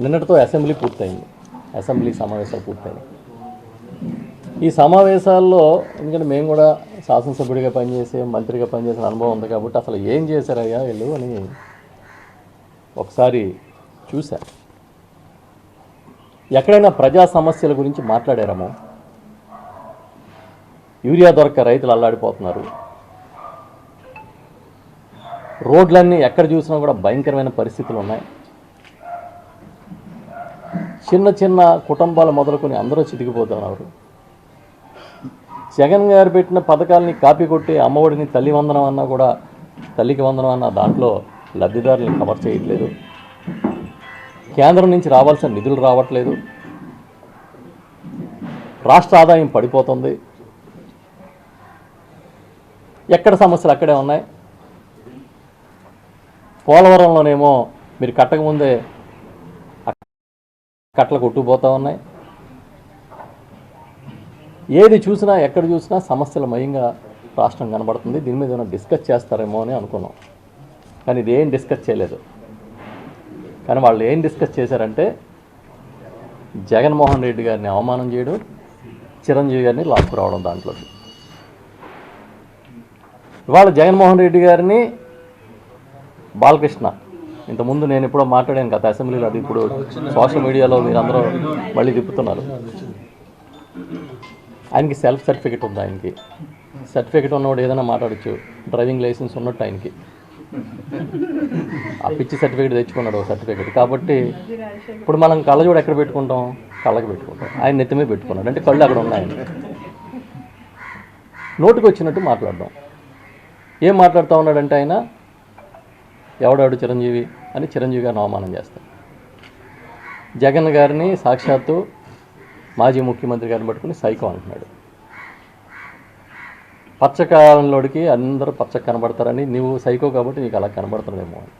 నిన్నటితో అసెంబ్లీ పూర్తయింది. అసెంబ్లీ సమావేశాలు పూర్తయినాయి. ఈ సమావేశాల్లో ఎందుకంటే మేము కూడా శాసనసభ్యుడిగా పనిచేసే మంత్రిగా పనిచేసిన అనుభవం ఉంది కాబట్టి అసలు ఏం చేశారయ్యా వీళ్ళు అని ఒకసారి చూశా. ఎక్కడైనా ప్రజా సమస్యల గురించి మాట్లాడారేమో. యూరియా దొరక్క రైతులు అల్లాడిపోతున్నారు. రోడ్లన్నీ ఎక్కడ చూసినా కూడా భయంకరమైన పరిస్థితులు ఉన్నాయి. చిన్న చిన్న కుటుంబాలు మొదలుకొని అందరూ చితికిపోతున్నారు. జగన్ గారు పెట్టిన పథకాలని కాపీ కొట్టి అమ్మఒడిని తల్లి వందనం అన్నా కూడా తల్లికి వందనం అన్న దాంట్లో లబ్ధిదారులను కవర్ చేయట్లేదు. కేంద్రం నుంచి రావాల్సిన నిధులు రావట్లేదు. రాష్ట్ర ఆదాయం పడిపోతుంది. ఎక్కడ సమస్యలు అక్కడే ఉన్నాయి. పోలవరంలోనేమో మీరు కట్టకముందే కట్టలు కొట్టుకుపోతూ ఉన్నాయి. ఏది చూసినా ఎక్కడ చూసినా సమస్యలమయంగా రాష్ట్రం కనబడుతుంది. దీని మీద ఏమైనా డిస్కస్ చేస్తారేమో అని అనుకున్నాం, కానీ ఇది ఏం డిస్కస్ చేయలేదు. కానీ వాళ్ళు ఏం డిస్కస్ చేశారంటే జగన్మోహన్ రెడ్డి గారిని అవమానం చేయడం, చిరంజీవి గారిని లాక్కురావడం. దాంట్లోకి ఇవాళ జగన్మోహన్ రెడ్డి గారిని బాలకృష్ణ ఇంతకుముందు నేను ఎప్పుడో మాట్లాడాను గత అసెంబ్లీలో, అది ఇప్పుడు సోషల్ మీడియాలో మీరు అందరూ మళ్ళీ తిప్పుతున్నారు. ఆయనకి సెల్ఫ్ సర్టిఫికెట్ ఉంది. ఆయనకి సర్టిఫికెట్ ఉన్నవాడు ఏదైనా మాట్లాడచ్చు. డ్రైవింగ్ లైసెన్స్ ఉన్నట్టు ఆయనకి ఆ పిచ్చి సర్టిఫికెట్ తెచ్చుకున్నాడు సర్టిఫికెట్. కాబట్టి ఇప్పుడు మనం కళ్ళజోడు ఎక్కడ పెట్టుకుంటాం? కళ్ళకి పెట్టుకుంటాం. ఆయన నెత్తి మీద పెట్టుకున్నాడు అంటే కళ్ళు అక్కడ ఉన్నాయి. నోటికి వచ్చినట్టు మాట్లాడడం. ఏం మాట్లాడుతూ ఉన్నాడంటే ఆయన ఎవడాడు చిరంజీవి అని చిరంజీవి గారిని అవమానం చేస్తాడు. జగన్ గారిని సాక్షాత్తు మాజీ ముఖ్యమంత్రి గారిని పట్టుకుని సైకో అంటున్నాడు. పచ్చకాలంలోడికి అందరూ పచ్చ కనబడతారని, నువ్వు సైకో కాబట్టి నీకు అలా కనబడుతున్నాడేమో అని.